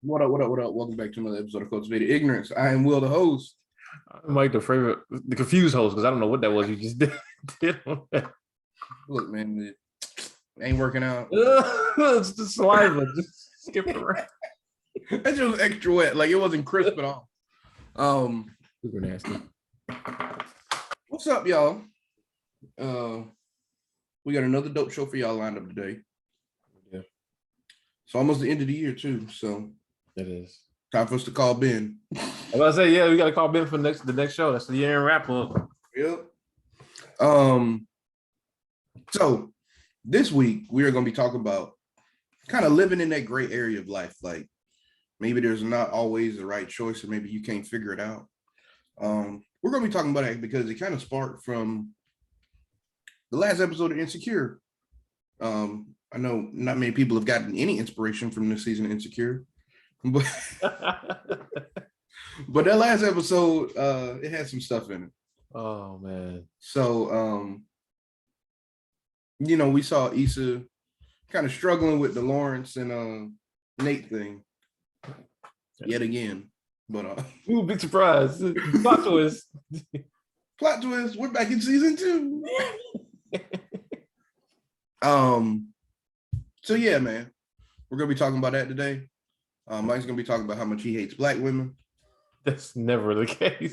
What up, what up, what up? Welcome back to another episode of Cultivated Ignorance. I am Will, the host. I'm like the confused host because I don't know what that was you just did, on that. Look, man, it ain't working out. It's the saliva. Just skip it around. That just was extra wet. Like, it wasn't crisp at all. Super nasty. What's up, y'all? We got another dope show for y'all lined up today. Yeah. It's almost the end of the year, too. So it is. Time for us to call Ben. I was about to say, yeah, we got to call Ben for the next show. That's the year-end wrap-up. Yep. So this week, we are going to be talking about kind of living in that gray area of life. Like, maybe there's not always the right choice, or maybe you can't figure it out. We're going to be talking about it because it kind of sparked from the last episode of Insecure. I know not many people have gotten any inspiration from this season of Insecure, but but that last episode, it had some stuff in it. Oh man. So we saw Issa kind of struggling with the Lawrence and Nate thing yet again. But ooh, big surprise. Plot twist. Plot twist, we're back in season 2. So yeah, man, we're gonna be talking about that today. Mike's gonna be talking about how much he hates black women. That's never the case.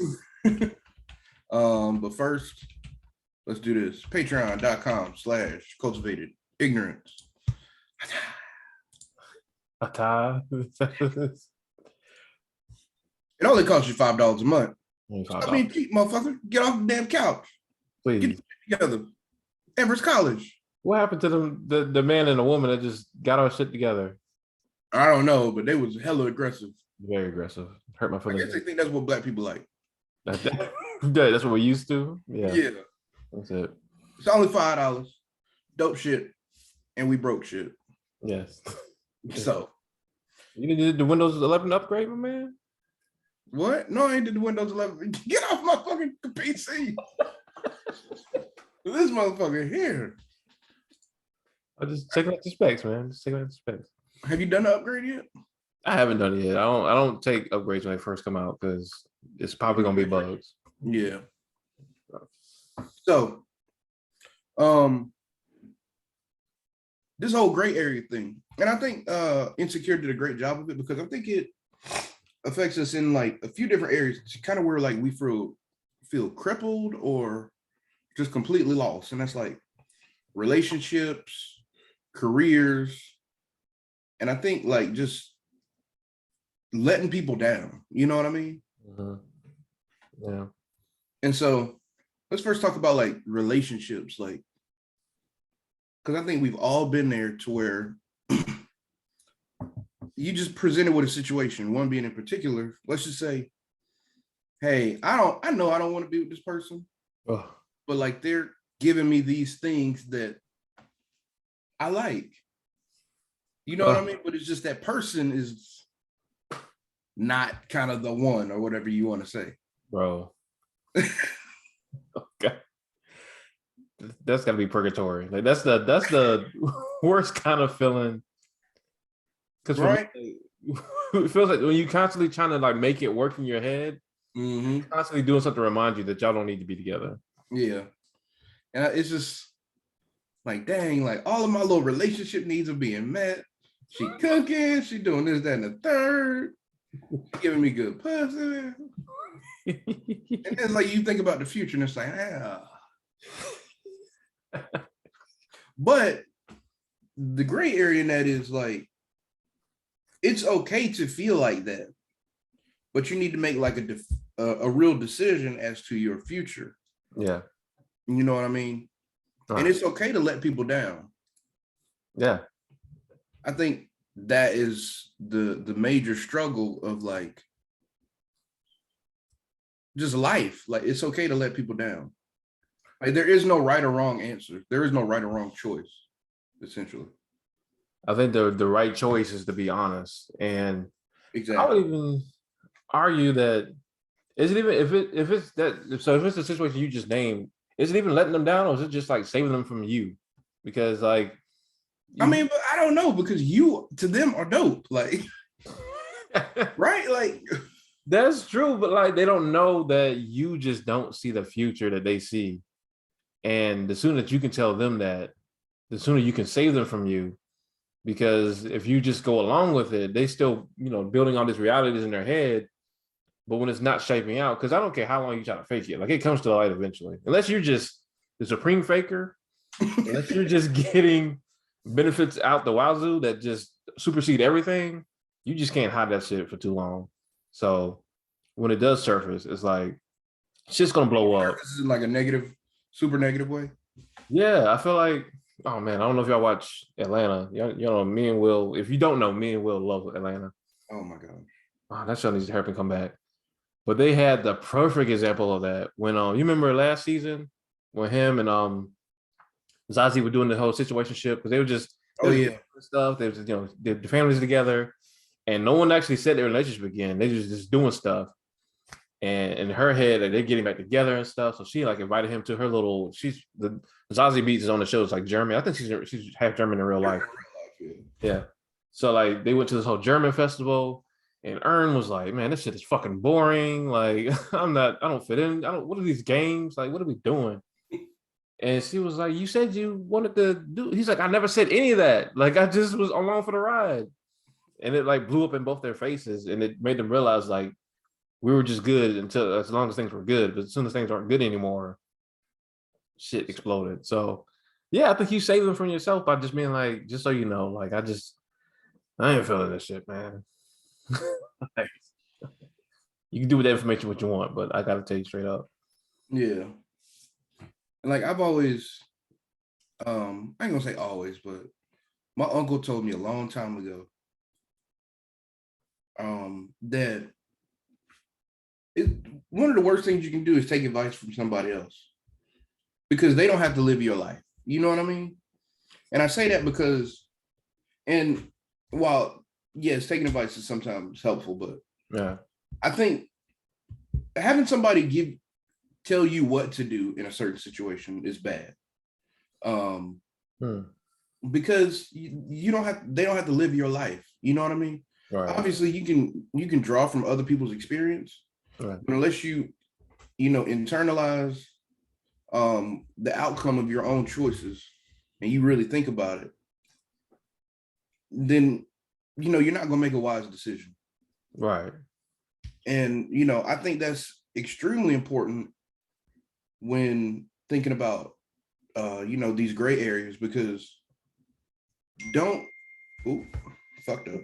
But first, let's do this. Patreon.com/cultivated ignorance. It only costs you $5 a month. I mean, cheap, motherfucker. Get off the damn couch. Please. Get together. Everest College. What happened to the man and the woman that just got our shit together? I don't know, but they was hella aggressive. Very aggressive. Hurt my feelings. I guess they think that's what black people like. That's what we're used to. Yeah. That's it. It's only $5. Dope shit. And we broke shit. Yes. So. You did the Windows 11 upgrade, my man? What? No, I ain't did the Windows 11. Get off my fucking PC. This motherfucker here. I'm just checking out the specs, man. Just checking out the specs. Have you done the upgrade yet? I haven't done it yet. I don't take upgrades when they first come out because it's probably gonna be bugs. Yeah. So, this whole gray area thing, and I think Insecure did a great job of it because I think it affects us in like a few different areas. It's kind of where like we feel crippled or just completely lost, and that's like relationships, careers, and I think like just letting people down. You know what I mean? Mm-hmm. Yeah. And so let's first talk about like relationships, like, because I think we've all been there to where you just presented with a situation, one being in particular. Let's just say, hey, I know I don't want to be with this person, but like they're giving me these things that I like. You know what I mean? But it's just that person is not kind of the one or whatever you want to say. Bro. Okay. That's gotta be purgatory. Like that's the worst kind of feeling. Because right? It feels like when you constantly trying to like make it work in your head, constantly doing something to remind you that y'all don't need to be together. Yeah. And it's just like, dang, like all of my little relationship needs are being met. She cooking, she doing this, that, and the third, she giving me good pussy. And then like you think about the future and it's like, But the gray area in that is like, it's okay to feel like that, but you need to make like a real decision as to your future. Yeah. You know what I mean? Right. And it's okay to let people down. Yeah. I think that is the major struggle of like just life. Like it's okay to let people down. Like there is no right or wrong answer. There is no right or wrong choice, essentially. I think the right choice is to be honest. And exactly. I would even argue that is it even if it's the situation you just named, is it even letting them down or is it just like saving them from you? Because like I mean, but I don't know, because you to them are dope. Like right? Like, That's true, but like they don't know that you just don't see the future that they see. And the sooner that you can tell them that, the sooner you can save them from you. Because if you just go along with it, they still, building all these realities in their head. But when it's not shaping out, because I don't care how long you try to fake it, like it comes to the light eventually. Unless you're just the supreme faker, unless you're just getting benefits out the wazoo that just supersede everything, you just can't hide that shit for too long. So when it does surface, it's like shit's gonna blow up. this is like a negative, super negative way. Yeah, I feel like, oh man, I don't know if y'all watch Atlanta. Me and Will. If you don't know, me and Will love Atlanta. Oh my god. Oh, that show needs to help him come back. But they had the perfect example of that when you remember last season when him and Zazie were doing the whole situationship because they were just stuff. They was the families together, and no one actually said their relationship again. They just doing stuff, and in her head they're getting back together and stuff. So she like invited him to her little. The Zazie Beats is on the show. It's like German. I think she's half German in real life. Yeah. So like they went to this whole German festival. And Ern was like, man, this shit is fucking boring. Like, I don't fit in. What are these games? Like, what are we doing? And she was like, you said you wanted to do. He's like, I never said any of that. Like, I just was along for the ride. And it like blew up in both their faces. And it made them realize like, we were just good until as long as things were good. But as soon as things aren't good anymore, shit exploded. So, yeah, I think you saved them from yourself by just being like, just so you know, like, I ain't feeling this shit, man. You can do with that information what you want, but I gotta tell you straight up. Yeah. And like I've always, I ain't gonna say always, but my uncle told me a long time ago, that one of the worst things you can do is take advice from somebody else because they don't have to live your life. You know what I mean? And I say that because, and while yes, taking advice is sometimes helpful, but yeah, I think having somebody tell you what to do in a certain situation is bad. Because they don't have to live your life. You know what I mean? Right. Obviously, you can draw from other people's experience, right. But unless you internalize the outcome of your own choices and you really think about it, then you're not gonna make a wise decision. Right. And I think that's extremely important when thinking about these gray areas, because fucked up.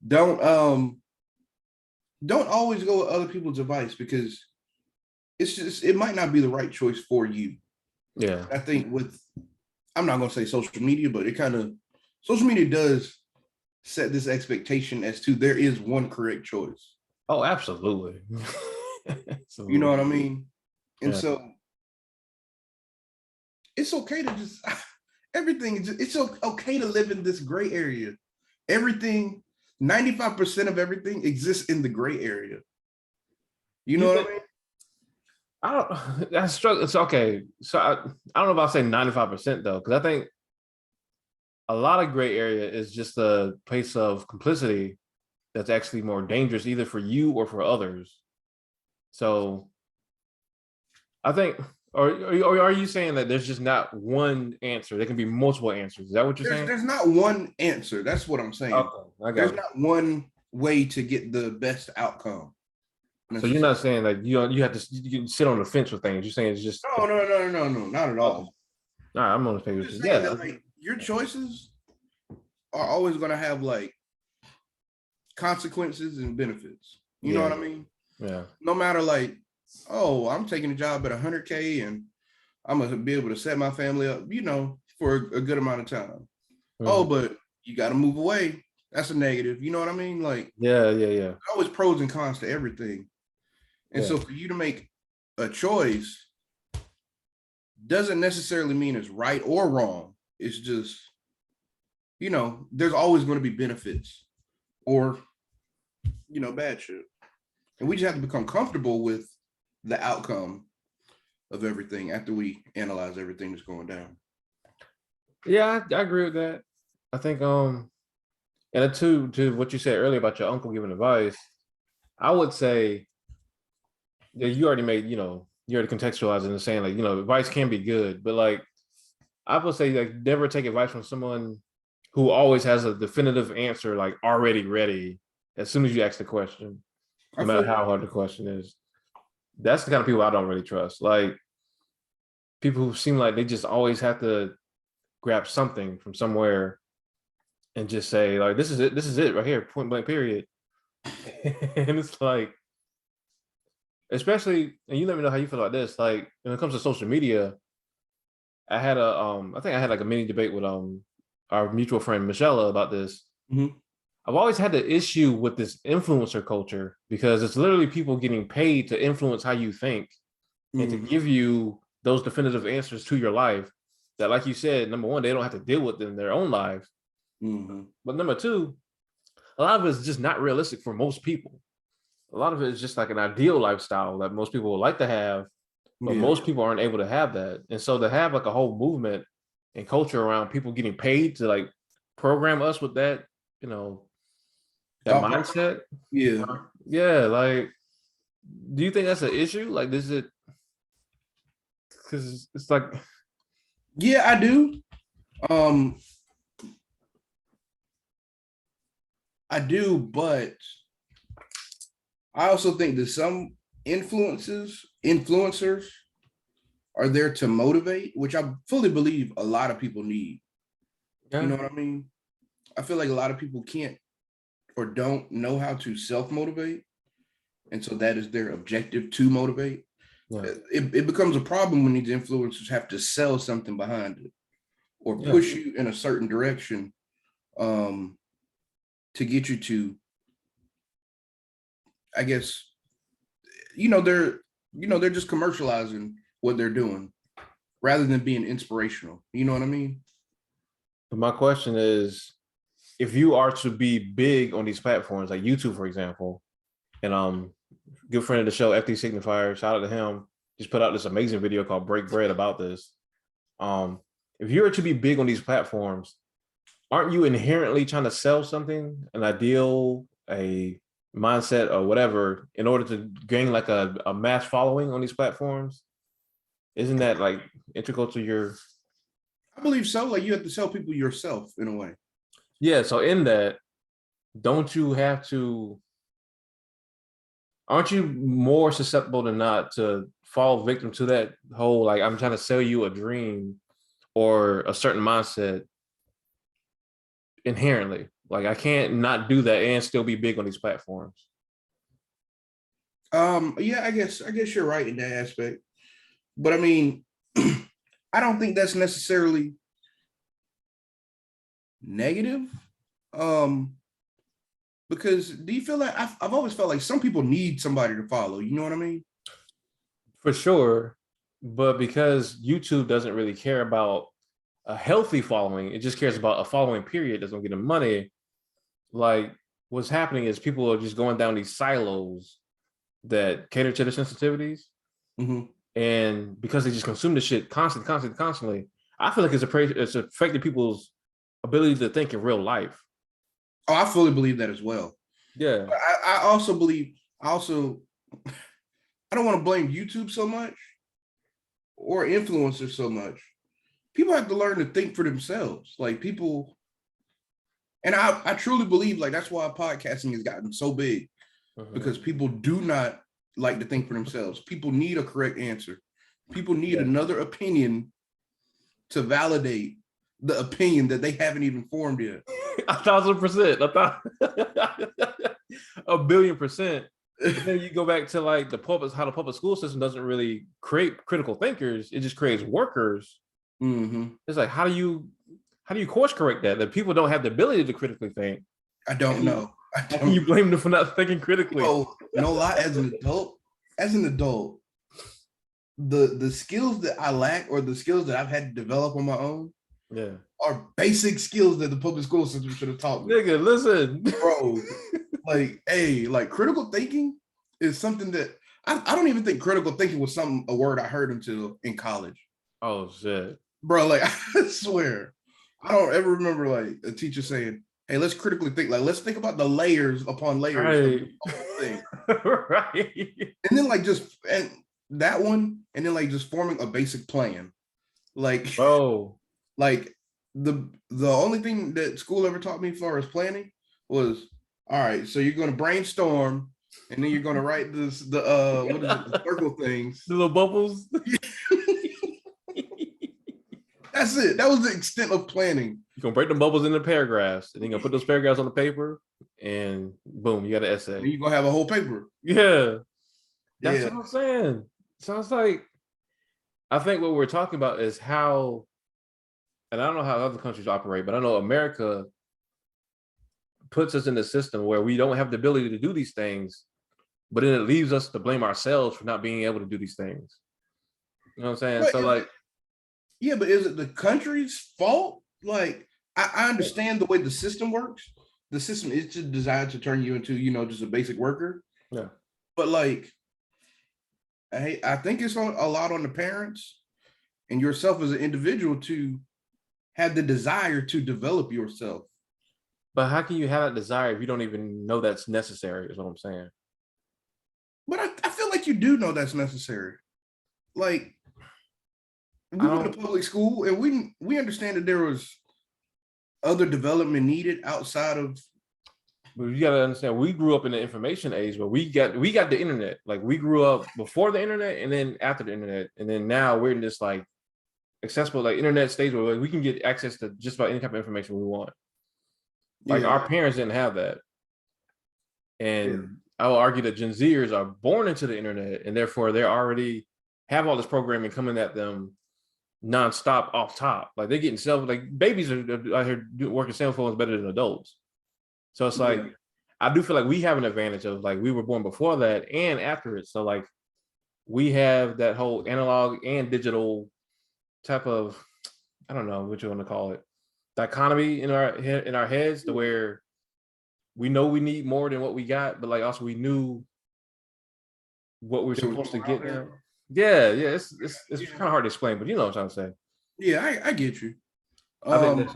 Don't always go with other people's advice, because it might not be the right choice for you. Yeah. I think I'm not gonna say social media, but social media does set this expectation as to there is one correct choice. Oh, absolutely. Absolutely. You know what I mean? And so it's okay to just it's okay to live in this gray area. Everything, 95% of everything exists in the gray area. You know what I mean? That's struggle. It's okay. So I don't know if I'll say 95% though, because I think a lot of gray area is just a place of complicity that's actually more dangerous either for you or for others. So I think, or are you saying that there's just not one answer? There can be multiple answers. Is that what you're saying? There's not one answer. That's what I'm saying. Okay, there's not one way to get the best outcome. So you're not saying that you have to you can sit on the fence with things. You're saying it's just no, not at all. All right, I'm on the page. Yeah, that, like, your choices are always going to have like consequences and benefits. You know what I mean? Yeah. No matter like, oh, I'm taking a job at 100K and I'm gonna be able to set my family up, for a good amount of time. Oh, but you got to move away. That's a negative. You know what I mean? Like, yeah. There's always pros and cons to everything. And so for you to make a choice doesn't necessarily mean it's right or wrong. It's just, there's always going to be benefits or, bad shit. And we just have to become comfortable with the outcome of everything after we analyze everything that's going down. Yeah, I agree with that. I think And to what you said earlier about your uncle giving advice, I would say that you already made, you already contextualized it and saying like, advice can be good, but like I would say like never take advice from someone who always has a definitive answer like already ready as soon as you ask the question, I no matter feel how hard the question is. That's the kind of people I don't really trust. Like people who seem like they just always have to grab something from somewhere and just say like this is it right here, point blank period. And it's like, especially, and you let me know how you feel about this. Like when it comes to social media, I think I had like a mini debate with our mutual friend Michelle about this. Mhm. I've always had the issue with this influencer culture because it's literally people getting paid to influence how you think and to Mhm. give you those definitive answers to your life that, like you said, number one, they don't have to deal with in their own lives. Mhm. But number two, a lot of it is just not realistic for most people. A lot of it is just like an ideal lifestyle that most people would like to have, but Yeah. most people aren't able to have that. And so to have like a whole movement and culture around people getting paid to like program us with that, you know, that Thought pro- mindset. Yeah. Yeah, like, do you think that's an issue? Like, is it because it's like, Yeah, I do. Um, I do, but I also think that some influencers are there to motivate, which I fully believe a lot of people need. You yeah, know what I mean? I feel like a lot of people can't or don't know how to self-motivate. And so that is their objective to motivate. yeah, It becomes a problem when these influencers have to sell something behind it or yeah. push you in a certain direction um, to get you to, I guess, you know, they're they're just commercializing what they're doing rather than being inspirational. You know what I mean? But my question is, if you are to be big on these platforms, like YouTube, for example, and good friend of the show, FD Signifier, shout out to him, just put out this amazing video called Break Bread about this. Um, if you were to be big on these platforms, aren't you inherently trying to sell something, an ideal, a mindset, or whatever, in order to gain like a mass following on these platforms? Isn't that like integral to your? I believe so. Like you have to sell people yourself in a way. Yeah, so in that, don't you have to? Aren't you more susceptible than not to fall victim to that whole like I'm trying to sell you a dream or a certain mindset inherently? Like I can't not do that and still be big on these platforms. Yeah, I guess you're right in that aspect. But I mean, I don't think that's necessarily negative. Um, because do you feel like I've always felt like some people need somebody to follow? You know what I mean? For sure. But because YouTube doesn't really care about a healthy following, it just cares about a following period that's gonna get them money. Like what's happening is people are just going down these silos that cater to their sensitivities. Mm-hmm. And because they just consume the shit constantly, I feel like it's affected people's ability to think in real life. Oh, I fully believe that as well. Yeah. But I also believe I also I don't want to blame YouTube so much or influencers so much. People have to learn to think for themselves. Like people, and I truly believe like that's why podcasting has gotten so big Mhm. because people do not like to think for themselves. People need a correct answer. People need Yeah. another opinion to validate the opinion that they haven't even formed yet. 1,000%. I thought 1,000,000,000%. But then you go back to like how the public school system doesn't really create critical thinkers. It just creates workers. Mm-hmm. It's like how do you course correct that people don't have the ability to critically think? I don't know. I How can don't you blame them for not thinking critically? know. No lie, as an adult, the skills that I lack or the skills that I've had to develop on my own Yeah, are basic skills that the public school system should have taught me. nigga, listen. Bro, like, hey, like critical thinking is something that I don't even think critical thinking was a word I heard until in college. Oh shit. Bro, like I swear, I don't ever remember like a teacher saying, hey, let's critically think. Like, let's think about the layers upon layers of the Right. whole thing, Right. and then like just and that one, and then like just forming a basic plan. Like, Bro. like the only thing that school ever taught me as far as planning was, all right, so you're going to brainstorm, and then you're going to write the what is it, the The circle things. little bubbles. That's it. That was the extent of planning. You're gonna break the bubbles into paragraphs, and then you're gonna put those paragraphs on the paper, and boom, you got an essay. And you're gonna have a whole paper. Yeah. That's Yeah. what I'm saying. So it's like, I think what we're talking about is how, and I don't know how other countries operate, but I know America puts us in a system where we don't have the ability to do these things, but then it leaves us to blame ourselves for not being able to do these things. You know what I'm saying? But So like, yeah, but is it the country's fault? Like, I understand the way the system works. The system is just designed to turn you into, just a basic worker. yeah. But like, I think it's a lot on the parents and yourself as an individual to have the desire to develop yourself. But how can you have that desire if you don't even know that's necessary, is what I'm saying. But I feel like you do know that's necessary. Like, we went to public school and we understand that there was other development needed outside of. But you gotta understand, we grew up in the information age where we got the internet. Like, we grew up before the internet and then after the internet, and then now we're in this like accessible like internet stage where like, we can get access to just about any type of information we want. Like, our parents didn't have that, and I will argue that Gen Zers are born into the internet, and therefore they already have all this programming coming at them nonstop off top. Like, they're getting like babies are out here working cell phones better than adults. So it's like, I do feel like we have an advantage of like, we were born before that and after it. So like, we have that whole analog and digital type of, I don't know what you want to call it, dichotomy in our heads, to where we know we need more than what we got, but like also we knew what we're supposed to get now. Yeah, it's kind of hard to explain, but you know what I'm trying to say. Yeah, I get you. I think that's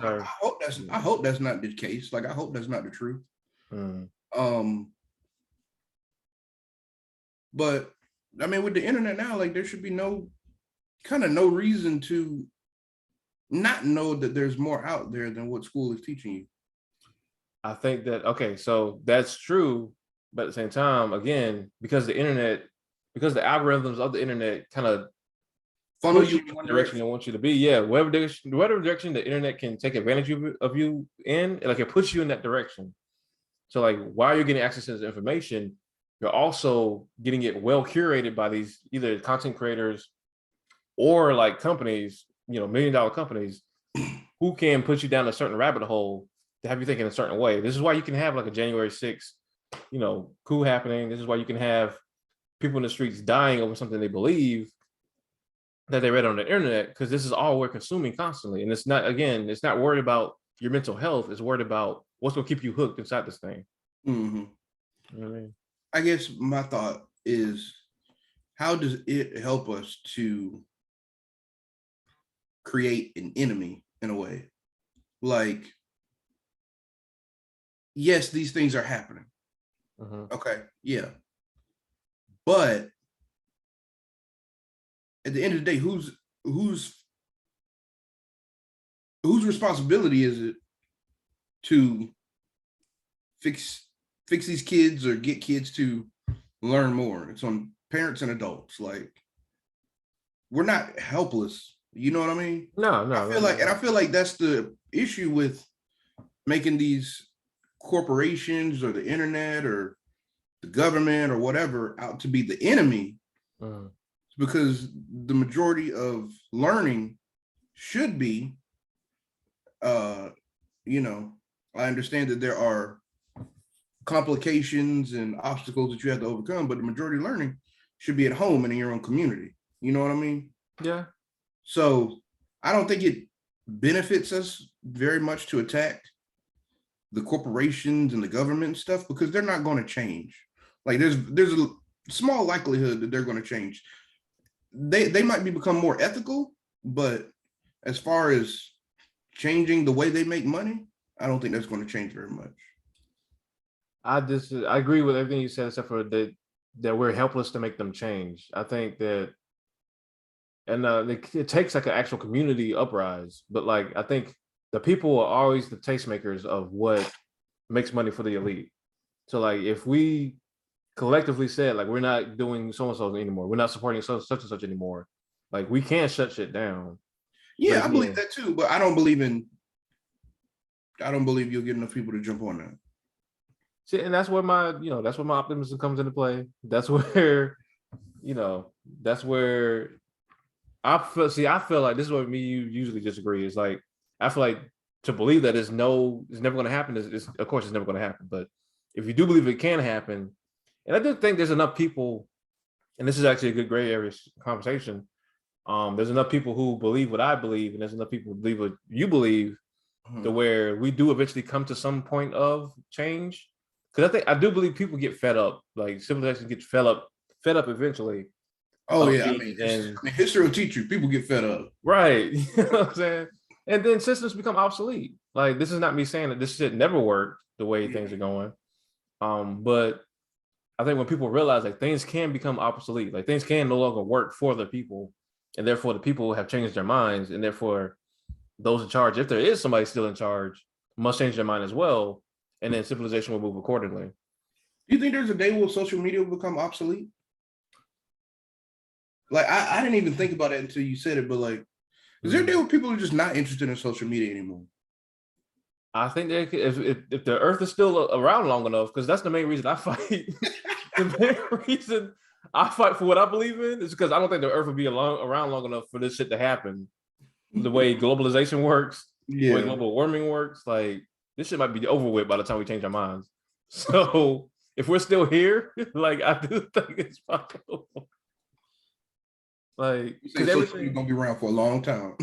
I hope that's not the case. Like, I hope that's not the truth. But I mean, with the internet now, like, there should be no reason to not know that there's more out there than what school is teaching you. I think that, okay, so that's true, but at the same time, again, because the algorithms of the internet kind of funnel you in the direction they want you to be. Yeah, whatever direction the internet can take advantage of you in, like, it puts you in that direction. So like, while you're getting access to this information, you're also getting it well curated by these either content creators or like companies, $1 million companies, who can put you down a certain rabbit hole to have you think in a certain way. This is why you can have like a January 6th, coup happening. This is why you can have people in the streets dying over something they believe that they read on the internet, because this is all we're consuming constantly. And it's not worried about your mental health. It's worried about what's going to keep you hooked inside this thing. Mm-hmm. You know what I mean? I guess my thought is, how does it help us to create an enemy in a way? Like, yes, these things are happening. Okay, yeah. But at the end of the day, whose responsibility is it to fix these kids or get kids to learn more? It's on parents and adults. Like, we're not helpless. You know what I mean? No. I feel like that's the issue with making these corporations or the internet or the government or whatever out to be the enemy. Because the majority of learning should be, I understand that there are complications and obstacles that you have to overcome, but the majority of learning should be at home and in your own community. You know what I mean? Yeah. So I don't think it benefits us very much to attack the corporations and the government stuff, because they're not going to change. Like, there's a small likelihood that they're going to change. They might become more ethical, but as far as changing the way they make money, I don't think that's going to change very much. I agree with everything you said, except for that we're helpless to make them change. I think that, and it takes like an actual community uprise. But like, I think the people are always the tastemakers of what makes money for the elite. So like, if we collectively said like we're not doing so and so anymore, we're not supporting such and such anymore, like we can't shut shit down. But Yeah, I believe again, that too, but I don't believe you'll get enough people to jump on that. see, and that's where that's where my optimism comes into play. That's where, that's where I feel like this is what me you usually disagree. Is like I feel like to believe that it's never going to happen is of course it's never going to happen. But if you do believe it can happen, and I do think there's enough people, and this is actually a good gray area conversation. There's enough people who believe what I believe, and there's enough people who believe what you believe, to where we do eventually come to some point of change. Because I do believe people get fed up, like civilization gets fed up eventually. Oh yeah, history will teach you. People get fed up, right? You know what I'm saying? And then systems become obsolete. Like this is not me saying that this shit never worked the way things are going. But I think when people realize like things can become obsolete, like things can no longer work for the people, and therefore the people have changed their minds, and therefore those in charge, if there is somebody still in charge, must change their mind as well, and then civilization will move accordingly. Do you think there's a day where social media will become obsolete? Like I didn't even think about it until you said it, but like, is there a day where people are just not interested in social media anymore? I think if the Earth is still around long enough, because that's the main reason I fight. The main reason I fight for what I believe in is because I don't think the Earth will be around long enough for this shit to happen. The way globalization works, the way global warming works, like this shit might be over with by the time we change our minds. So if we're still here, like I do think it's possible. Like, because everything's gonna be around for a long time.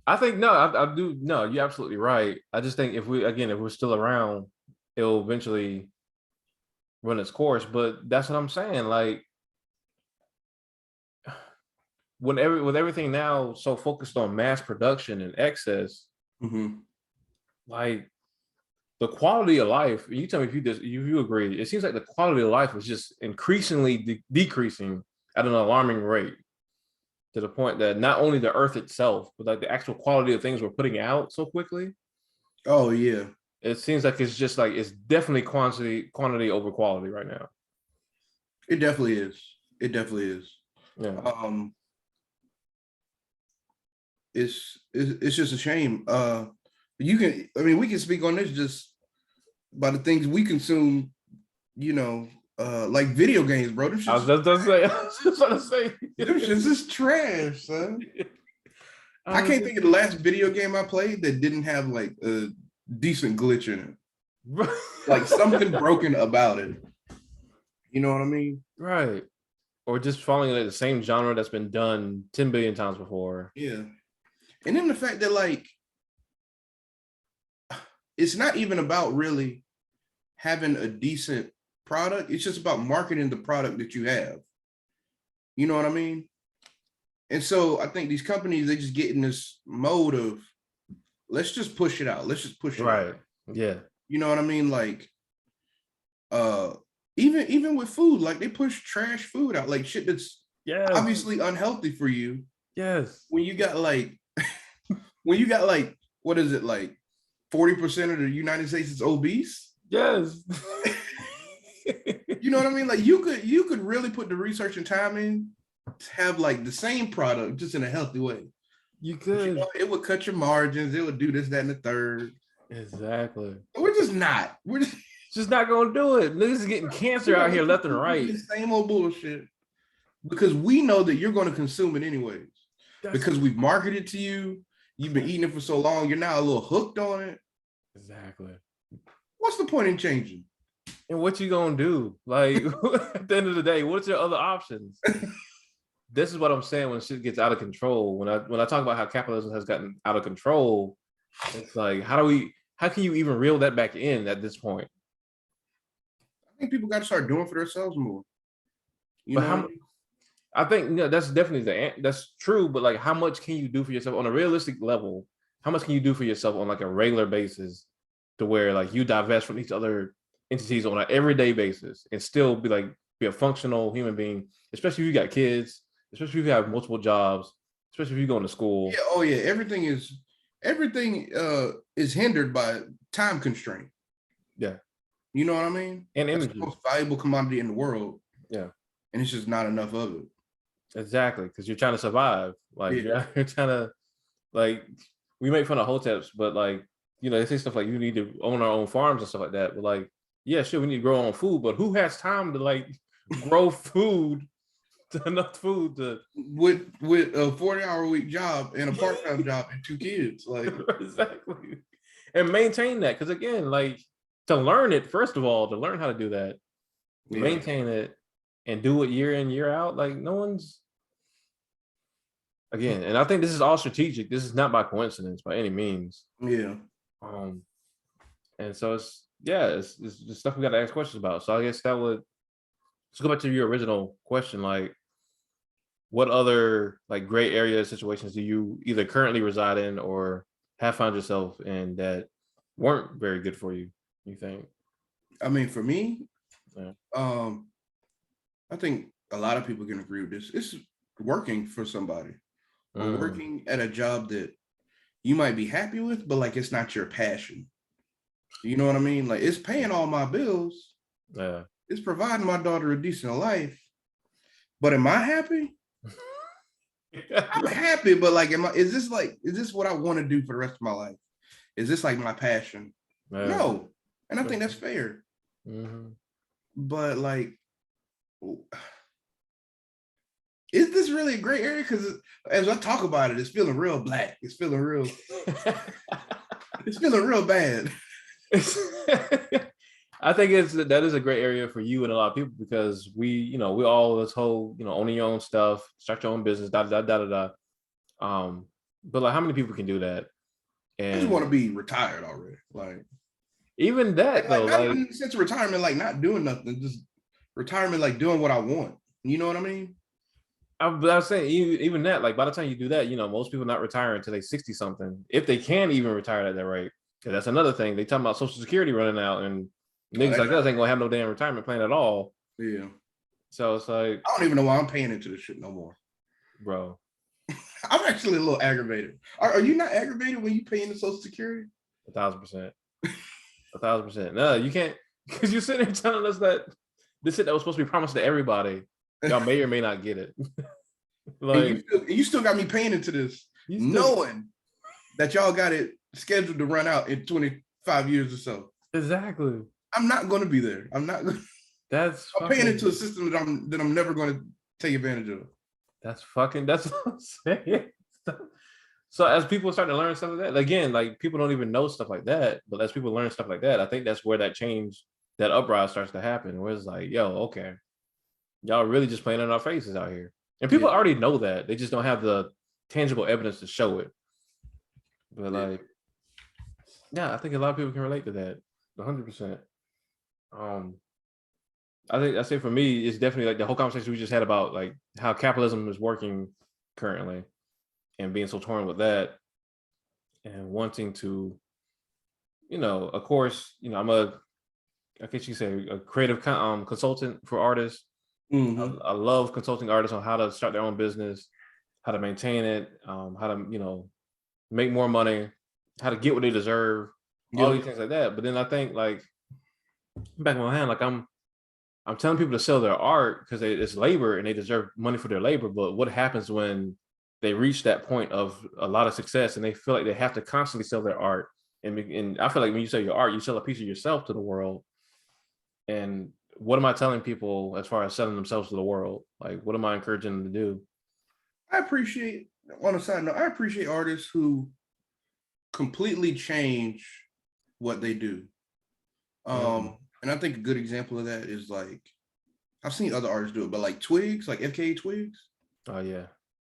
I think no, I do. No, you're absolutely right. I just think if we're still around, it'll eventually run its course. But that's what I'm saying. Like, with everything now so focused on mass production and excess, like the quality of life. You tell me if you agree. It seems like the quality of life is just increasingly decreasing at an alarming rate, to the point that not only the Earth itself, but like the actual quality of things we're putting out so quickly. Oh yeah, it seems like it's just like it's definitely quantity over quality right now. It definitely is. It definitely is. Yeah. It's just a shame. We can speak on this just by the things we consume, like video games, bro. I was just gonna say. This is trash, son. I can't think of the last video game I played that didn't have like a decent glitch in it. Like something broken about it. You know what I mean? Right. Or just falling into the same genre that's been done 10 billion times before. Yeah. And then the fact that like it's not even about really having a decent product. It's just about marketing the product that you have. You know what I mean? And so I think these companies, they just get in this mode of let's just push it out. Let's just push it out. Right. Yeah. You know what I mean? Like even with food, like they push trash food out, like shit that's obviously unhealthy for you. Yes. When you got like what is it, like 40% of the United States is obese? Yes. You know what I mean? Like you could really put the research and time in to have like the same product just in a healthy way. You could. It would cut your margins. It would do this, that, and the third. Exactly. We're just not. We're just not gonna do it. Niggas is getting cancer out here left and right. The same old bullshit. Because we know that you're going to consume it anyways. Because we've marketed to you. You've been eating it for so long. You're now a little hooked on it. Exactly. What's the point in changing? And what you gonna do? Like at the end of the day, what's your other options? This is what I'm saying when shit gets out of control. When I talk about how capitalism has gotten out of control, it's like how can you even reel that back in at this point? I think people got to start doing for themselves more. I think that's definitely that's true. But like, how much can you do for yourself on a realistic level? How much can you do for yourself on like a regular basis to where like you divest from these other entities on an everyday basis and still be a functional human being, especially if you got kids, especially if you have multiple jobs, especially if you're going to school. Yeah, oh yeah, everything is hindered by time constraint. Yeah. You know what I mean? And That's energy. the most valuable commodity in the world. Yeah. And it's just not enough of it. Exactly. Because you're trying to survive. Like Yeah. you're trying to like we make fun of hoteps, but like, they say stuff like you need to own our own farms and stuff like that. But like, yeah, sure, we need to grow our own food, but who has time to like grow food enough food to with a 40-hour-a-week job and a part-time job and 2 kids, like exactly, and maintain that? Because again, like to learn it, first of all, to learn how to do that, maintain it, and do it year in year out, like no one's again. And I think this is all strategic. This is not by coincidence by any means. Yeah. And so it's the stuff we got to ask questions about. So I guess that would let's go back to your original question, like what other like gray area situations do you either currently reside in or have found yourself in that weren't very good for you, you think? I mean, for me, Yeah. I think a lot of people can agree with this. It's working for somebody or working at a job that you might be happy with, but like it's not your passion. You know what I mean? Like it's paying all my bills. Yeah. It's providing my daughter a decent life. But am I happy? I'm happy, but like, is this what I want to do for the rest of my life? Is this like my passion? Yeah. No. And I think that's fair. But like, is this really a gray area? Because as I talk about it, it's feeling real black. It's feeling real. It's feeling real bad. I think that is a great area for you and a lot of people because we all this whole, owning your own stuff, start your own business, da da da da da. But like, how many people can do that? And I just want to be retired already. Like even that though, not in the sense of retirement, like not doing nothing, just retirement, like doing what I want. You know what I mean? I was saying even that, like by the time you do that, most people not retiring until they 60 something, if they can even retire at that rate. Because that's another thing. They talking about Social Security running out and niggas like us ain't gonna have no damn retirement plan at all. Yeah. So it's like I don't even know why I'm paying into this shit no more, bro. I'm actually a little aggravated. Are you not aggravated when you pay into Social Security? 1,000%. 1,000%. No, you can't, because you're sitting there telling us that this shit that was supposed to be promised to everybody, y'all may or may not get it. Like you still got me paying into this, knowing that y'all got it scheduled to run out in 25 years or so. Exactly. I'm not going to be there. I'm not going. I'm paying into a system that I'm never going to take advantage of. That's what I'm saying. So as people start to learn stuff like that, again, like people don't even know stuff like that, but as people learn stuff like that, I think that's where that change, that uprise starts to happen, where it's like, yo, okay, y'all really just playing in our faces out here. And people already know that. They just don't have the tangible evidence to show it. But like, yeah, I think a lot of people can relate to that. 100%. I say for me, it's definitely like the whole conversation we just had about like how capitalism is working currently and being so torn with that and wanting to, of course, I guess you say a creative consultant for artists. I love consulting artists on how to start their own business, how to maintain it, how to, make more money, how to get what they deserve, all these things like that. But then I think like back in my hand, like I'm telling people to sell their art because it's labor and they deserve money for their labor. But what happens when they reach that point of a lot of success and they feel like they have to constantly sell their art? And I feel like when you sell your art, you sell a piece of yourself to the world. And what am I telling people as far as selling themselves to the world? Like, what am I encouraging them to do? On a side note, I appreciate artists who completely change what they do. And I think a good example of that is like, I've seen other artists do it, but like Twigs, like FKA Twigs. Oh yeah.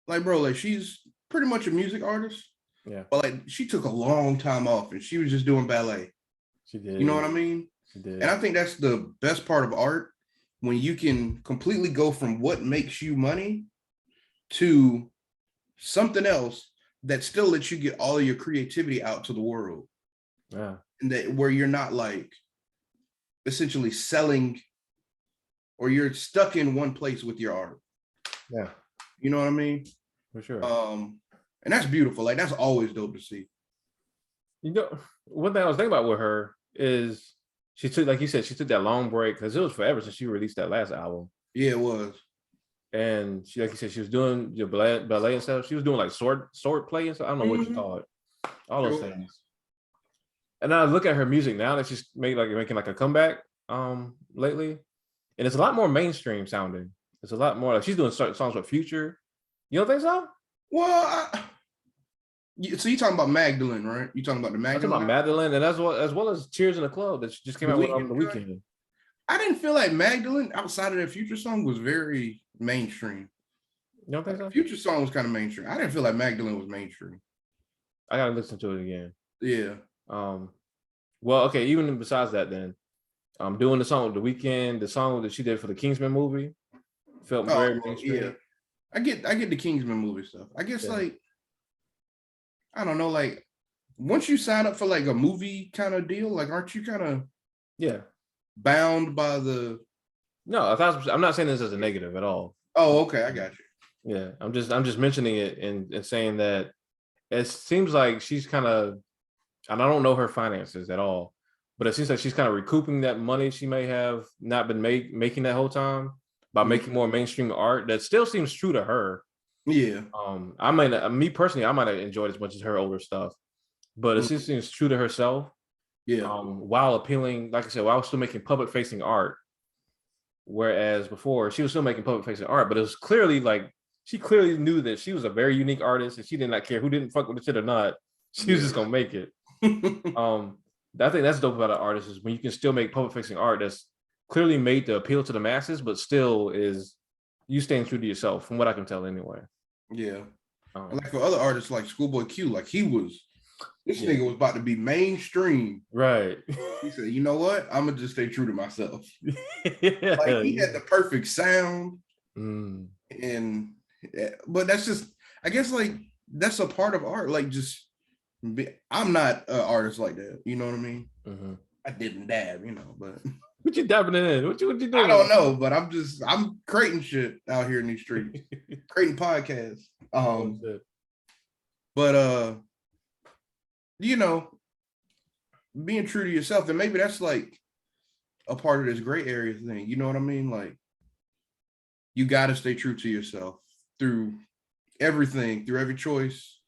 Like, bro, like she's pretty much a music artist. Yeah. But like she took a long time off and she was just doing ballet. She did. You know what I mean? She did. And I think that's the best part of art, when you can completely go from what makes you money to something else that still lets you get all of your creativity out to the world. Yeah. and that where you're not like essentially selling, or you're stuck in one place with your art. Yeah. You know what I mean? For sure. And that's beautiful. Like that's always dope to see. You know, one thing I was thinking about with her is she took, like you said, she took that long break because it was forever since she released that last album. Yeah, it was. And she, like you said, she was doing your ballet and stuff. She was doing like sword play and stuff. I don't know what you call it. All those things. And I look at her music now that she's making like a comeback lately, and it's a lot more mainstream sounding. It's a lot more like she's doing songs with Future. You don't think so? Well, so you talking about Magdalene, right? You talking about the I'm talking Magdalene? about Madeline, and as well as Cheers in the Club that just came out with on the weekend. I didn't feel like Magdalene outside of that Future song was very mainstream. You don't think so? Future song was kind of mainstream. I didn't feel like Magdalene was mainstream. I gotta listen to it again. Yeah. Well, okay. Even besides that, then, doing the song with the weekend, the song that she did for the Kingsman movie, felt very mainstream. Yeah. I get the Kingsman movie stuff. I guess like I don't know, like once you sign up for like a movie kind of deal, like aren't you kind of bound by the? No, I'm not saying this as a negative at all. Oh, okay, I got you. Yeah, I'm just mentioning it and saying that it seems like she's kind of, and I don't know her finances at all, but it seems like she's kind of recouping that money she may have not been making that whole time by making more mainstream art that still seems true to her. Yeah. Me personally, I might have enjoyed as much as her older stuff, but it just seems true to herself. Yeah. While appealing, like I said, while still making public facing art. Whereas before she was still making public facing art, but it was clearly like she clearly knew that she was a very unique artist and she did not care who didn't fuck with the shit or not. She was just gonna make it. I think that's dope about an artist is when you can still make public facing art that's clearly made to appeal to the masses, but still is you staying true to yourself, from what I can tell anyway. Yeah. Like for other artists like Schoolboy Q, like this nigga was about to be mainstream. Right. He said, you know what? I'm gonna just stay true to myself. Like he had the perfect sound. But that's just, I guess like that's a part of art. Like I'm not an artist like that. You know what I mean? I didn't dab, but what you dabbing in? What you doing? I don't know, but I'm creating shit out here in these streets, creating podcasts. But being true to yourself, and maybe that's like a part of this gray area thing. You know what I mean? Like you got to stay true to yourself through everything, through every choice.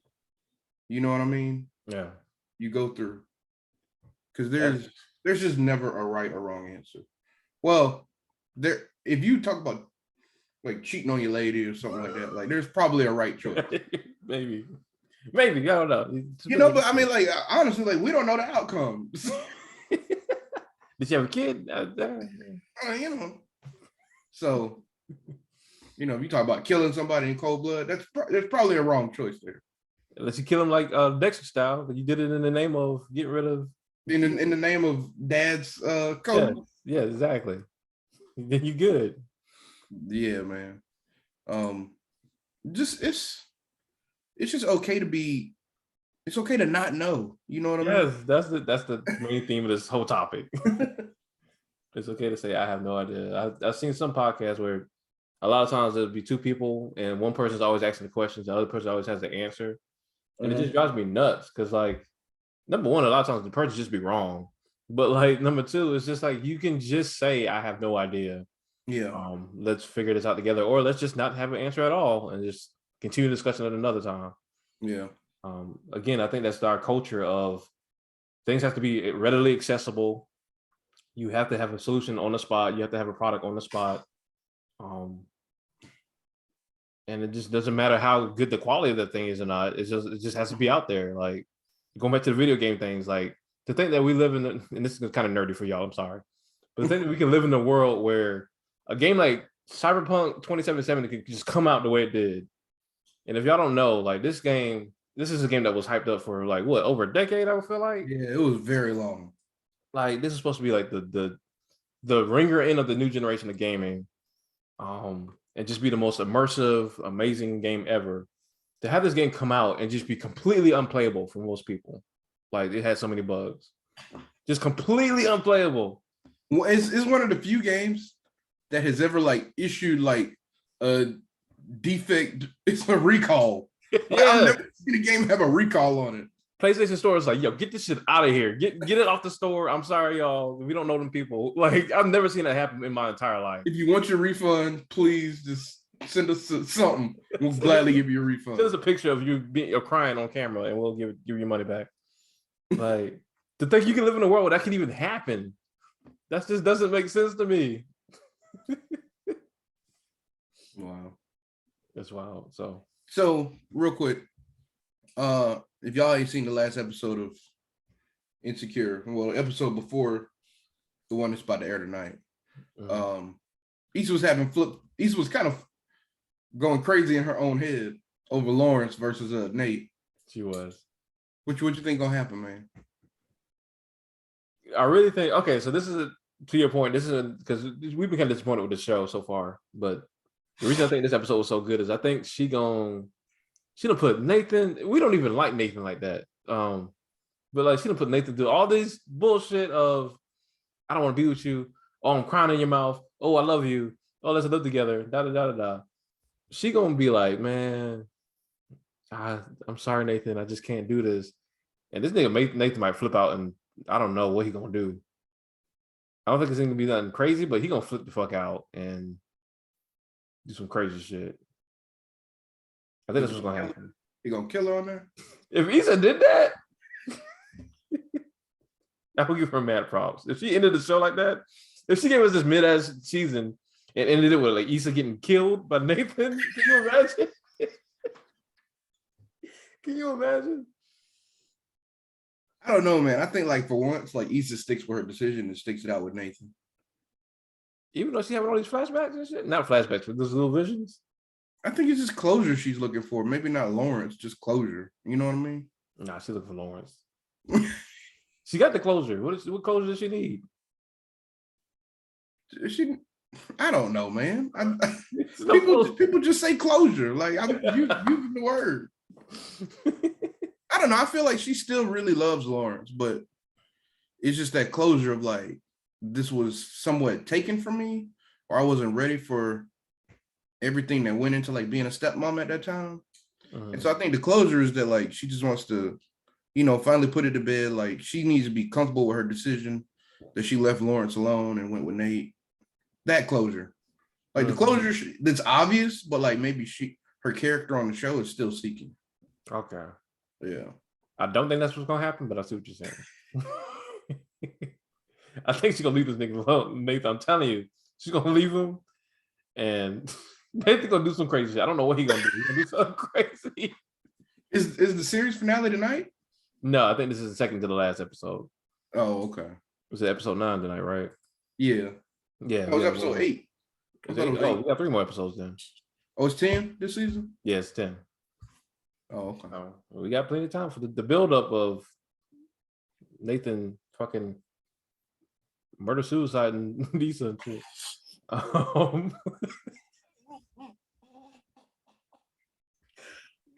You know what I mean? Yeah. You go through, because there's just never a right or wrong answer. Well, if you talk about like cheating on your lady or something like that, like there's probably a right choice. Maybe I don't know. But I mean, like honestly, like we don't know the outcomes. Did you have a kid? So if you talk about killing somebody in cold blood, there's probably a wrong choice there. Unless you kill him like Dexter style, but you did it in the name of getting rid of. In the name of dad's code. Yeah, exactly. Then you good. Yeah, man. It's just okay to be. It's okay to not know. You know what I mean? Yes, that's the main theme of this whole topic. It's okay to say I have no idea. I've seen some podcasts where a lot of times there'll be two people and one person's always asking the questions, the other person always has the answer, and it just drives me nuts because like number one, a lot of times the person just be wrong, but like number two, it's just like you can just say I have no idea. Yeah. Let's figure this out together, or let's just not have an answer at all and just continue discussion at another time. Yeah. Again, I think that's our culture of things have to be readily accessible. You have to have a solution on the spot. You have to have a product on the spot. And it just doesn't matter how good the quality of the thing is or not. It just has to be out there. Like going back to the video game things, like to think that we live in, and this is kind of nerdy for y'all, I'm sorry, but to think that we can live in a world where a game like Cyberpunk 2077 could just come out the way it did. And if y'all don't know, like this is a game that was hyped up for like what, over a decade, I would feel like. Yeah, it was very long. Like this is supposed to be like the ringer end of the new generation of gaming. And just be the most immersive, amazing game ever. To have this game come out and just be completely unplayable for most people. Like it had so many bugs. Just completely unplayable. Well, it's one of the few games that has ever like issued like a defect. It's a recall. Like, I've Yeah. never seen a game have a recall on it. PlayStation Store is like, yo, get this shit out of here. Get it off the store. I'm sorry, y'all. We don't know them people. Like, I've never seen that happen in my entire life. If you want your refund, please just send us something. We'll gladly give you a refund. Send us a picture of you're crying on camera, and we'll give you your money back. Like, to think you can live in a world where that can even happen, that just doesn't make sense to me. Wow, that's wild. So real quick, if y'all ain't seen the last episode of Insecure, well, episode before the one that's about to air tonight, Issa was kind of going crazy in her own head over Lawrence versus Nate. She was. What you think gonna happen, man? I really think, okay, so this is to your point, this is because we've become disappointed with the show so far, but the reason I think this episode was so good is I think she done put Nathan, we don't even like Nathan like that, but like she done put Nathan through all this bullshit of, I don't want to be with you, oh, I'm crying in your mouth, oh, I love you, oh, let's live together, da. She gonna be like, man, I'm sorry, Nathan, I just can't do this. And this nigga Nathan might flip out, and I don't know what he gonna do. I don't think it's gonna be nothing crazy, but he gonna flip the fuck out and do some crazy shit. I think that's what's gonna happen. He gonna kill her on there? If Issa did that, I would give her mad props. If she ended the show like that, if she gave us this mid-ass season and ended it with like Issa getting killed by Nathan, can you imagine? Can you imagine? I don't know, man. I think like for once, like Issa sticks with her decision and sticks it out with Nathan. Even though she's having all these flashbacks and shit? Not flashbacks, but those little visions. I think it's just closure she's looking for. Maybe not Lawrence, just closure. You know what I mean? Nah, she's looking for Lawrence. She got the closure. What closure does she need? I don't know, man. People just say closure. Like I'm using the word. I don't know. I feel like she still really loves Lawrence, but it's just that closure of like, this was somewhat taken from me, or I wasn't ready for everything that went into like being a stepmom at that time. And so I think the closure is that like, she just wants to, finally put it to bed. Like she needs to be comfortable with her decision that she left Lawrence alone and went with Nate. That closure, like the closure that's obvious, but like maybe her character on the show is still seeking. Okay. Yeah. I don't think that's what's gonna happen, but I see what you're saying. I think she's gonna leave this nigga alone, Nathan. I'm telling you, she's gonna leave him, and Nathan's gonna do some crazy shit. I don't know what he's gonna do. He's gonna do something crazy. Is the series finale tonight? No, I think this is the second to the last episode. Oh, okay. Was it episode 9 tonight, right? Yeah. Yeah. That was episode 8. We got 3 more episodes then. Oh, it's 10 this season? Yeah, it's 10. Oh, okay. We got plenty of time for the buildup of Nathan fucking murder, suicide, and Lisa.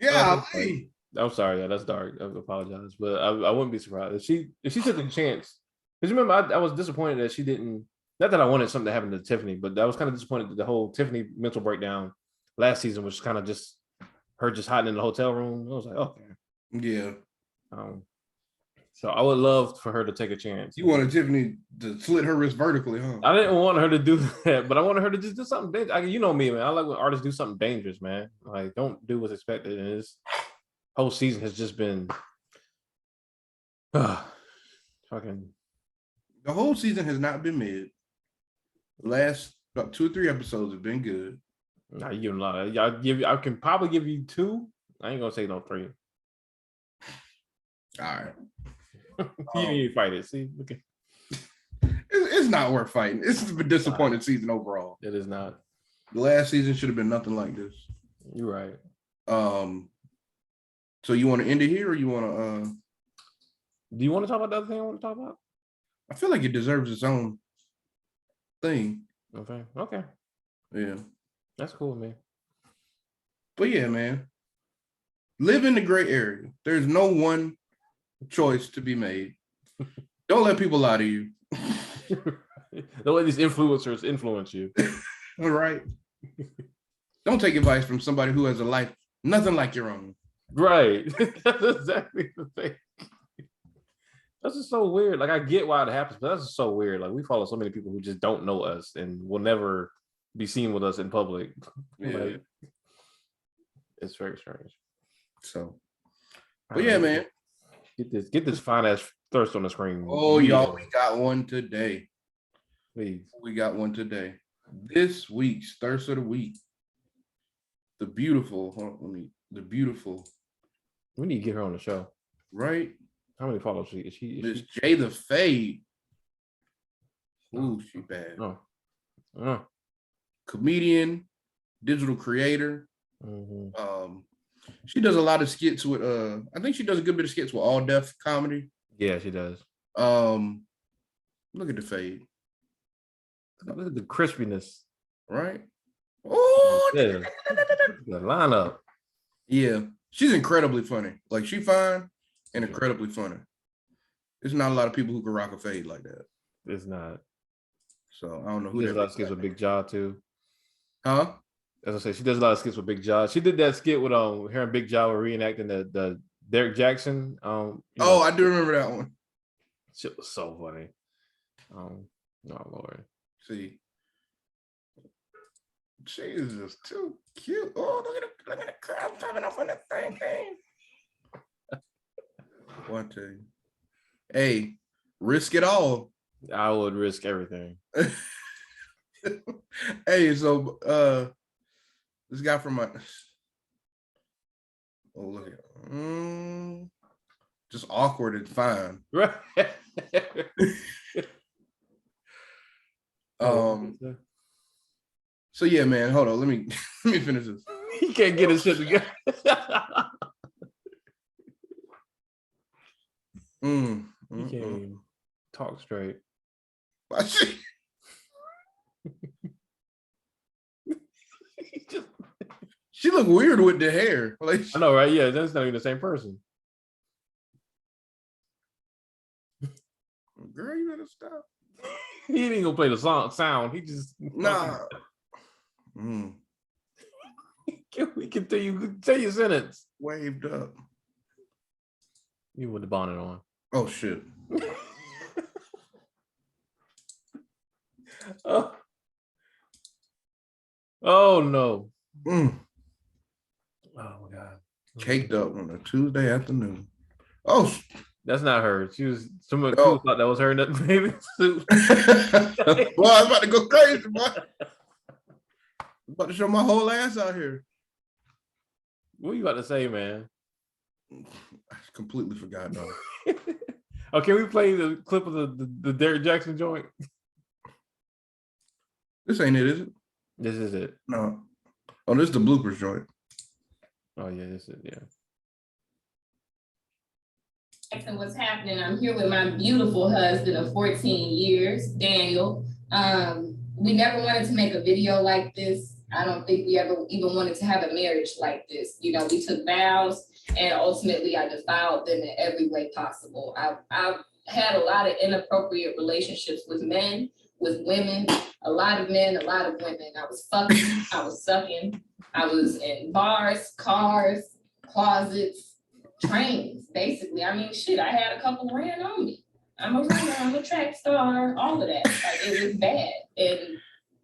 Yeah. I'm sorry. Yeah, that's dark. I apologize, but I wouldn't be surprised if she took a chance. Because remember, I was disappointed that she didn't. Not that I wanted something to happen to Tiffany, but I was kind of disappointed that the whole Tiffany mental breakdown last season was kind of just her just hiding in the hotel room. I was like, okay, yeah. So I would love for her to take a chance. You wanted Tiffany to slit her wrist vertically, huh? I didn't want her to do that, but I wanted her to just do something dangerous. You know me, man. I like when artists do something dangerous, man. Like, don't do what's expected. And this whole season has just been fucking. The whole season has not been mid. The last about 2 or 3 episodes have been good. Nah, you give a lot. I can probably give you 2. I ain't gonna say no 3. All right. You need to fight it. See, okay. It's not worth fighting. It's a disappointing season overall. It is not. The last season should have been nothing like this. You're right. So you want to end it here, or you want to? Do you want to talk about the other thing I want to talk about? I feel like it deserves its own thing. Okay. Yeah. That's cool, man. But yeah, man. Live in the gray area. There's no one choice to be made. Don't let people lie to you. Don't let these influencers influence you. All right. Don't take advice from somebody who has a life nothing like your own. Right. That's exactly the thing. That's just so weird. Like, I get why it happens, but that's just so weird. Like, we follow so many people who just don't know us and will never be seen with us in public. Yeah. Like, it's very strange. So, but yeah, man. Get this fine ass thirst on the screen. Oh, y'all, we got one today. Please. We got one today. This week's thirst of the week. The beautiful. We need to get her on the show. Right? How many followers is she? Miss Jay the Fade. Ooh, she bad. Comedian, digital creator. Mm-hmm. She does a lot of skits with I think she does a good bit of skits with all deaf comedy. Yeah, she does. Look at the fade. Look at the crispiness. Right? Oh, yeah. The lineup. Yeah, she's incredibly funny. Like, she fine and incredibly funny. There's not a lot of people who can rock a fade like that. It's not. So I don't know who. She does a lot of skits with Big Jaw too. Huh? As I say, she does a lot of skits with Big Jaw. She did that skit with her and Big Jaw were reenacting the Derek Jackson. I do remember that one. Shit was so funny. Oh Lord. See, she is just too cute. Oh, look at the crowd popping off on that thing. What tell you? Hey, risk it all. I would risk everything. Hey, so this guy from my look at just awkward and fine. Right. So yeah, man, hold on. Let me finish this. He can't get his shit together. He can't even talk straight. She look weird with the hair. Like, I know, right? Yeah, that's not even the same person. Girl, you better stop. He ain't gonna play the sound. He just nah. We can tell you your sentence. Waved up. You with the bonnet on. Oh shit. Oh no. Oh my God. Caked up on a Tuesday afternoon. Oh, that's not her. Someone thought that was her in that baby suit. Boy, I'm about to go crazy, boy. I'm about to show my whole ass out here. What are you about to say, man? I completely forgot, though. Oh, can we play the clip of the Derek Jackson joint? This ain't it, is it? This is it. No. Oh, this is the bloopers joint. Oh yeah, this is And what's happening? I'm here with my beautiful husband of 14 years, Daniel. We never wanted to make a video like this. I don't think we ever even wanted to have a marriage like this. You know, we took vows and ultimately I defiled them in every way possible. I've had a lot of inappropriate relationships with men, with women, a lot of men, a lot of women. I was fucking, I was sucking, I was in bars, cars, closets, trains, basically. I mean, shit, I had a couple ran on me. I'm a runner, I'm a track star, all of that. Like, it was bad. And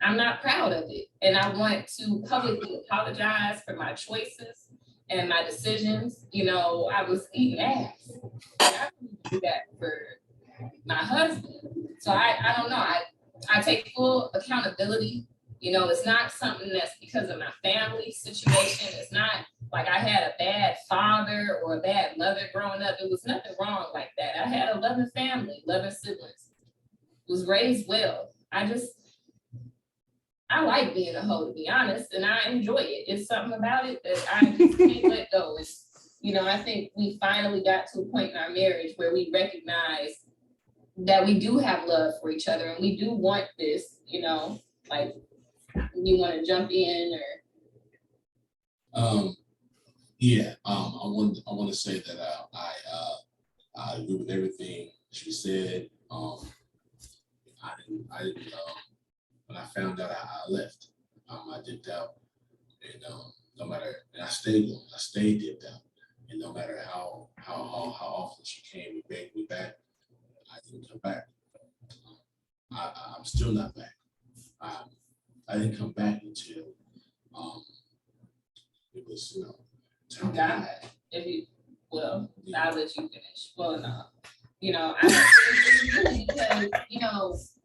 I'm not proud of it. And I want to publicly apologize for my choices and my decisions. You know, I was eating ass. And I didn't do that for my husband. So I don't know. I take full accountability. You know, it's not something that's because of my family situation. It's not like I had a bad father or a bad mother growing up. It was nothing wrong like that. I had a loving family, loving siblings. Was raised well. I like being a hoe, to be honest, and I enjoy it. It's something about it that I just can't let go. It's, you know, I think we finally got to a point in our marriage where we recognize that we do have love for each other and we do want this, you know, like, you want to jump in or? Yeah, I want to say that I agree with everything She said, when I found out I left, I dipped out, and no matter, and I stayed dipped out, and no matter how often she came and begged me back, I didn't come back. I'm still not back. I didn't come back until it was, time. God, I'll let you finish. Well, no, I because,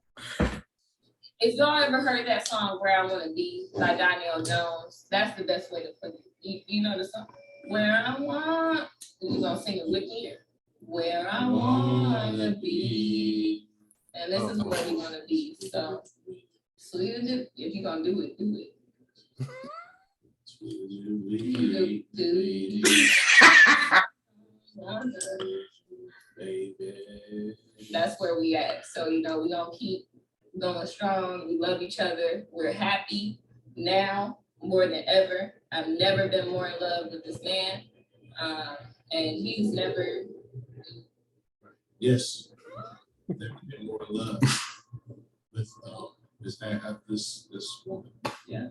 if y'all ever heard that song "Where I Want to Be" by Donnell Jones, that's the best way to put it. You know the song "Where I Want." You gonna sing it with me? Where I want to be, and this is where we want to be. So if you're gonna do it, do it. That's where we at. So we gonna keep going strong. We love each other. We're happy now more than ever. I've never been more in love with this man, and he's never. Yes, never been more in love with this woman. Yeah.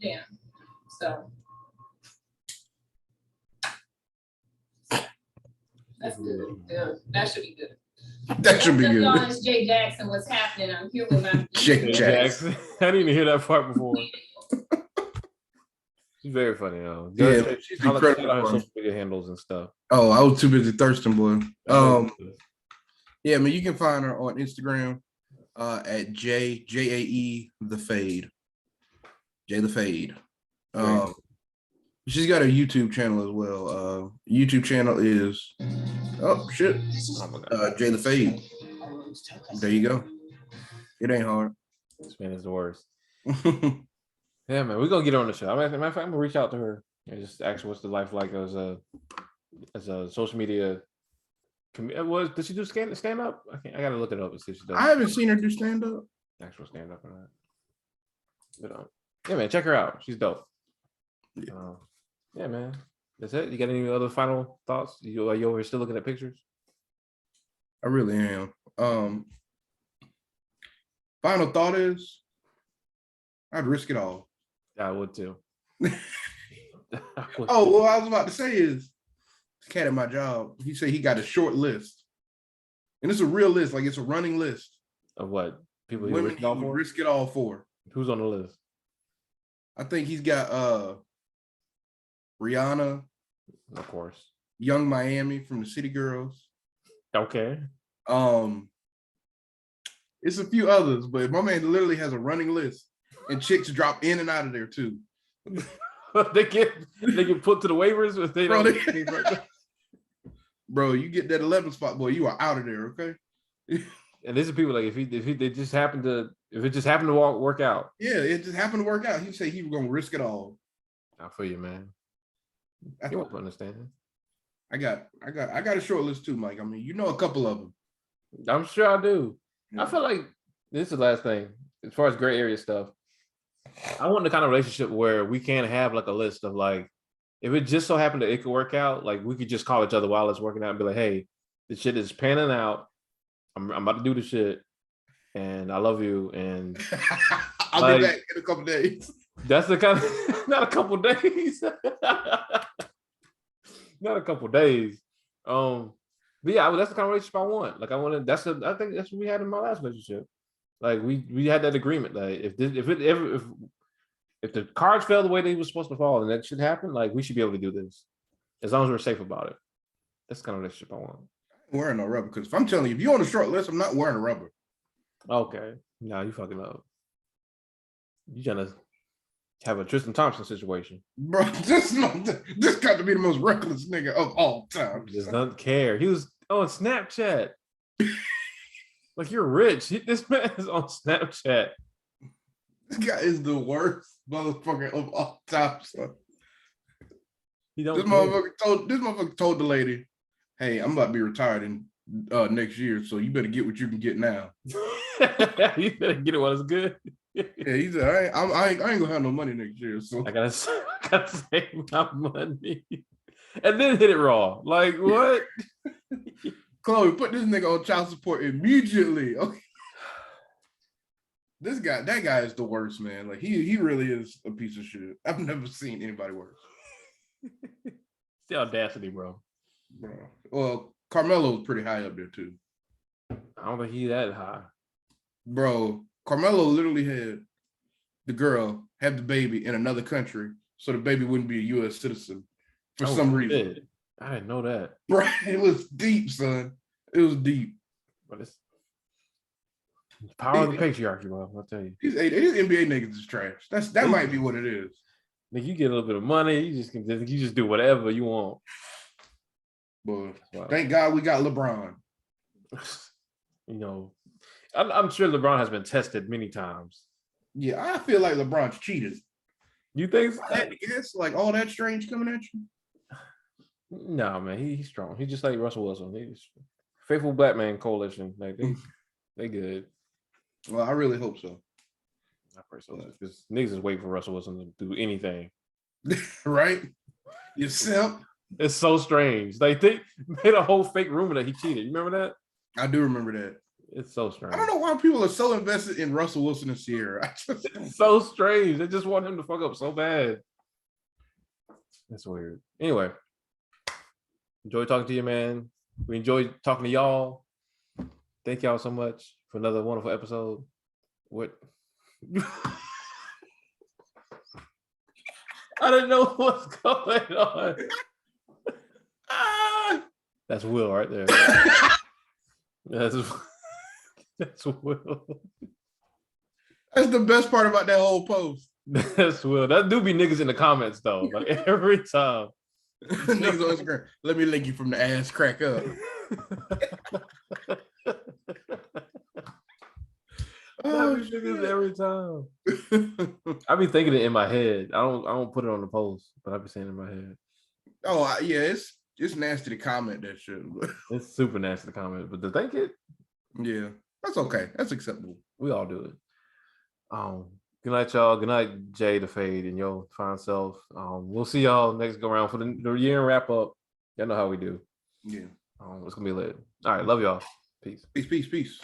Damn. So that's good. Yeah, that should be good. That should be good. Y'all, it's Jay Jackson. What's happening? I'm here with my Jay Jackson. I didn't even hear that part before. She's very funny, though. Yeah, she's incredible. Her social media handles and stuff. Oh, I was too busy thirsting, boy. Yeah, you can find her on Instagram at JAE the Fade. Jay the Fade. She's got a YouTube channel as well. YouTube channel is Jay the Fade. There you go. It ain't hard. This man is the worst. Yeah, man, we're gonna get her on the show. Matter of fact, I'm gonna reach out to her and just ask her what's the life like as a social media. Did she do stand up? I gotta look it up and see if she does. I haven't seen her do stand up. Actual stand up or not. But yeah, man, check her out. She's dope. Yeah, man. That's it. You got any other final thoughts? You over here still looking at pictures? I really am. Final thought is, I'd risk it all. I would too. What I was about to say is, this cat at my job, he said he got a short list. And it's a real list, like it's a running list. Of what? People women he would risk it all for. Who's on the list? I think he's got Rihanna. Of course. Young Miami from the City Girls. Okay. It's a few others, but my man literally has a running list. And chicks drop in and out of there too. they get put to the waivers if they don't. Bro, you get that 11 spot, boy, you are out of there, okay? And these are people like if it just happened to work out. Yeah, it just happened to work out. He said he was gonna risk it all. I feel you, man. You won't understand. I got a short list too, Mike. I mean, you know a couple of them. I'm sure I do. Yeah. I feel like this is the last thing as far as gray area stuff. I want the kind of relationship where we can have like a list of like, if it just so happened that it could work out, like we could just call each other while it's working out and be like, hey, the shit is panning out. I'm about to do the shit and I love you. And I'll be back in a couple days. That's the kind of, not a couple days. Not a couple days. But yeah, that's the kind of relationship I want. Like I think that's what we had in my last relationship. Like we had that agreement. Like if the cards fell the way they were supposed to fall and that should happen, like we should be able to do this. As long as we're safe about it. That's the kind of relationship I want. I ain't wearing no rubber because if I'm telling you, if you're on a short list, I'm not wearing a rubber. Okay. No, you fucking up. You trying to have a Tristan Thompson situation. Bro, this got to be the most reckless nigga of all time. Just doesn't care. He was on Snapchat. Like you're rich. This man is on Snapchat. This guy is the worst motherfucker of all time, son. This motherfucker told the lady, hey, I'm about to be retired in next year, so you better get what you can get now. You better get it while it's good. Yeah, he said, I ain't gonna have no money next year, so I gotta save my money. And then hit it raw. Like what? Chloe, put this nigga on child support immediately. Okay. That guy is the worst, man. Like he really is a piece of shit. I've never seen anybody worse. It's the audacity, bro. Well, Carmelo's pretty high up there too. I don't think he's that high. Bro, Carmelo literally had the girl have the baby in another country so the baby wouldn't be a U.S. citizen for some reason. I didn't know that. Right, it was deep, son. It was deep. But it's power of the patriarchy, bro. I'll tell you. These NBA niggas is trash. That might be what it is. Like you get a little bit of money, you just do whatever you want. But thank God we got LeBron. You know, I'm sure LeBron has been tested many times. Yeah, I feel like LeBron's cheated. You think so? It's like all that strange coming at you. No, man, he's strong. He's just like Russell Wilson. He's faithful black man coalition. Like they good. Well, I really hope so. I pray so. Because niggas is waiting for Russell Wilson to do anything. Right? You simp. It's so strange. Like they made a whole fake rumor that he cheated. You remember that? I do remember that. It's so strange. I don't know why people are so invested in Russell Wilson and Sierra. It's so strange. They just want him to fuck up so bad. That's weird. Anyway, enjoy talking to you, man. We enjoyed talking to y'all. Thank y'all so much for another wonderful episode. What? I didn't know what's going on. That's Will right there. That's Will. That's the best part about that whole post. That's Will. That do be niggas in the comments though. Like every time. Niggas on Instagram. Let me lick you from the ass crack up. Oh, niggas every time. I be thinking it in my head. I don't put it on the post, but I be saying it in my head. Oh yeah, it's nasty to comment that shit. It's super nasty to comment, but to think it, yeah, that's okay. That's acceptable. We all do it. Good night, y'all. Good night, Jay the Fade and your fine self. We'll see y'all next go around for the year wrap up. Y'all know how we do. Yeah. It's gonna be lit. All right, love y'all. Peace. Peace.